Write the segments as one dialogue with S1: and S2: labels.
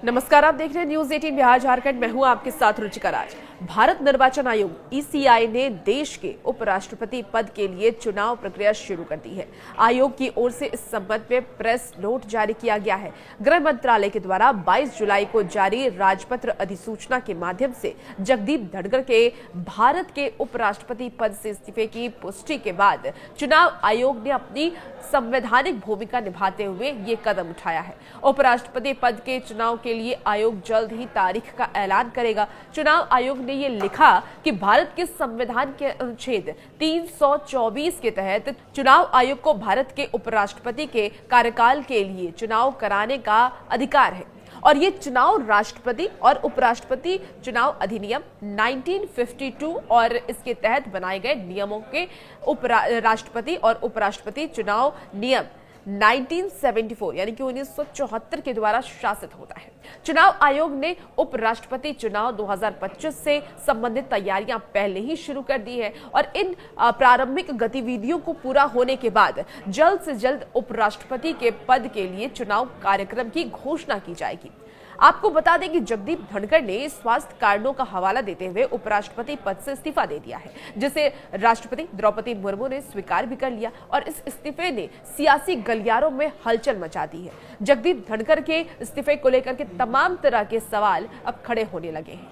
S1: नमस्कार, आप देख रहे हैं न्यूज 18 बिहार झारखंड। मैं हूं आपके साथ रुचिका राज। भारत निर्वाचन आयोग ईसीआई ने देश के उपराष्ट्रपति पद के लिए चुनाव प्रक्रिया शुरू कर दी है। आयोग की ओर से इस संबंध में प्रेस नोट जारी किया गया है। गृह मंत्रालय के द्वारा 22 जुलाई को जारी राजपत्र अधिसूचना के माध्यम से जगदीप धनखड़ के भारत के उपराष्ट्रपति पद से इस्तीफे की पुष्टि के बाद चुनाव आयोग ने अपनी संवैधानिक भूमिका निभाते हुए ये कदम उठाया है। उपराष्ट्रपति पद के चुनाव के लिए आयोग जल्द ही तारीख का ऐलान करेगा। चुनाव आयोग ने ये लिखा कि भारत के संविधान के अनुच्छेद 324 के तहत चुनाव आयोग को भारत के उपराष्ट्रपति के कार्यकाल के लिए चुनाव कराने का अधिकार है और ये चुनाव राष्ट्रपति और उपराष्ट्रपति चुनाव अधिनियम 1952 और इसके तहत बनाए गए नियमों के राष्ट्रपति और उपराष्ट्रपति चुनाव नियम 1974 यानी कि 1974 के द्वारा शासित होता है। चुनाव आयोग ने उपराष्ट्रपति चुनाव 2025 से संबंधित तैयारियां पहले ही शुरू कर दी है और इन प्रारंभिक गतिविधियों को पूरा होने के बाद जल्द से जल्द उपराष्ट्रपति के पद के लिए चुनाव कार्यक्रम की घोषणा की जाएगी। आपको बता दें कि जगदीप धनखड़ ने स्वास्थ्य कारणों का हवाला देते हुए उपराष्ट्रपति पद से इस्तीफा दे दिया है, जिसे राष्ट्रपति द्रौपदी मुर्मू ने स्वीकार भी कर लिया और इस इस्तीफे ने सियासी गलियारों में हलचल मचा दी है। जगदीप धनखड़ के इस्तीफे को लेकर के तमाम तरह के सवाल अब खड़े होने लगे हैं।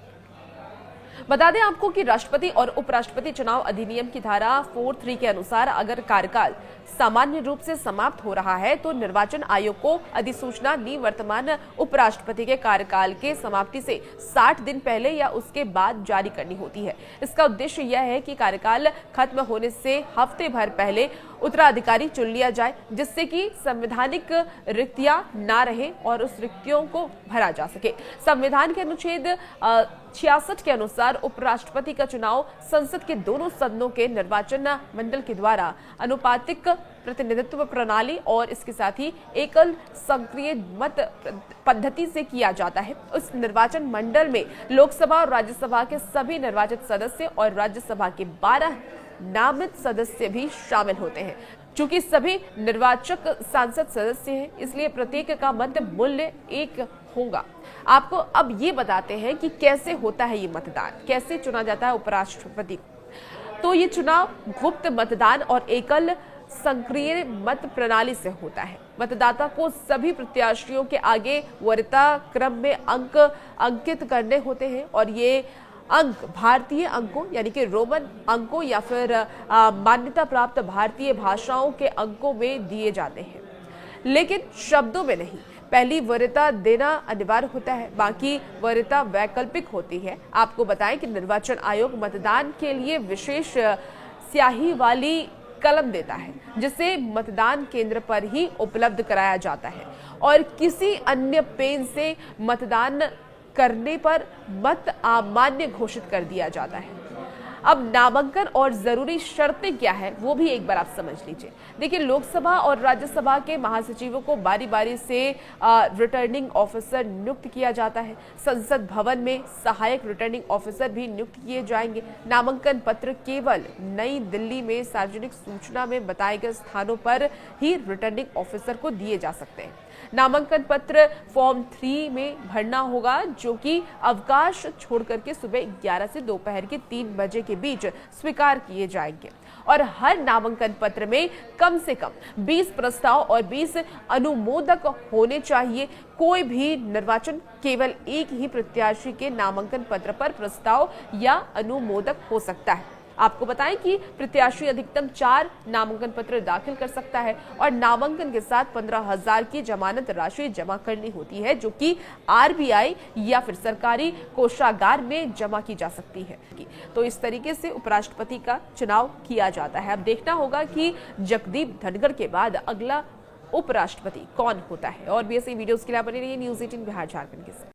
S1: बता दें आपको कि राष्ट्रपति और उपराष्ट्रपति चुनाव अधिनियम की धारा 43 के अनुसार अगर कार्यकाल सामान्य रूप से समाप्त हो रहा है तो निर्वाचन आयोग को अधिसूचना निवर्तमान उपराष्ट्रपति के कार्यकाल के समाप्ति से 60 दिन पहले या उसके बाद जारी करनी होती है। इसका उद्देश्य यह है कि कार्यकाल खत्म होने से हफ्ते भर पहले उत्तराधिकारी चुन लिया जाए, जिससे कि संवैधानिक रिक्तियां ना रहे और उस रिक्तियों को भरा जा सके। संविधान के अनुच्छेद 66 के अनुसार उपराष्ट्रपति का चुनाव संसद के दोनों सदनों के निर्वाचन मंडल के द्वारा अनुपातिक प्रतिनिधित्व प्रणाली और इसके साथ ही एकल सक्रिय मत पद्धति से किया जाता है। उस निर्वाचन मंडल में लोकसभा और राज्यसभा के सभी निर्वाचित सदस्य और राज्यसभा के 12 नामित सदस्य भी शामिल होते हैं। चूंकि सभी निर्वाचक सांसद सदस्य हैं, इसलिए प्रत्येक का मत मूल्य एक होगा। आपको अब ये बताते हैं कि कैसे होता है ये मतदान, कैसे चुना जाता है उपराष्ट्रपति। तो ये चुनाव गुप्त मतदान और एकल सक्रिय मत प्रणाली से होता है। मतदाता को सभी प्रत्याशियों के आगे वरीयता क्रम में अंक अंकित करने होते हैं और ये अंक भारतीय अंकों यानी कि रोमन अंकों या फिर मान्यता प्राप्त भारतीय भाषाओं के अंकों में दिए जाते हैं, लेकिन शब्दों में नहीं। पहली वरीयता देना अनिवार्य होता है, बाकी वरीयता वैकल्पिक होती है। आपको बताएं कि निर्वाचन आयोग मतदान के लिए विशेष स्याही वाली कलम देता है, जिसे मतदान केंद्र पर ही उपलब्ध कराया जाता है और किसी अन्य पेन से मतदान करने पर मत अमान्य घोषित कर दिया जाता है। अब नामांकन और जरूरी शर्तें क्या है वो भी एक बार आप समझ लीजिए। देखिए, लोकसभा और राज्यसभा के महासचिवों को बारी बारी से रिटर्निंग ऑफिसर नियुक्त किया जाता है। संसद भवन में सहायक रिटर्निंग ऑफिसर भी नियुक्त किए जाएंगे। नामांकन पत्र केवल नई दिल्ली में सार्वजनिक सूचना में बताए गए स्थानों पर ही रिटर्निंग ऑफिसर को दिए जा सकते हैं। नामांकन पत्र फॉर्म 3 में भरना होगा, जो कि अवकाश छोड़ करके सुबह 11 से दोपहर के 3 बजे के बीच स्वीकार किए जाएंगे और हर नामांकन पत्र में कम से कम 20 प्रस्ताव और 20 अनुमोदक होने चाहिए। कोई भी निर्वाचन केवल एक ही प्रत्याशी के नामांकन पत्र पर प्रस्ताव या अनुमोदक हो सकता है। आपको बताएं कि प्रत्याशी अधिकतम 4 नामांकन पत्र दाखिल कर सकता है और नामांकन के साथ 15,000 की जमानत राशि जमा करनी होती है, जो कि आरबीआई या फिर सरकारी कोषागार में जमा की जा सकती है। तो इस तरीके से उपराष्ट्रपति का चुनाव किया जाता है। अब देखना होगा कि जगदीप धनखड़ के बाद अगला उपराष्ट्रपति कौन होता है। और भी ऐसी वीडियोस के लिए बने रहिए न्यूज 18 बिहार झारखंड के साथ।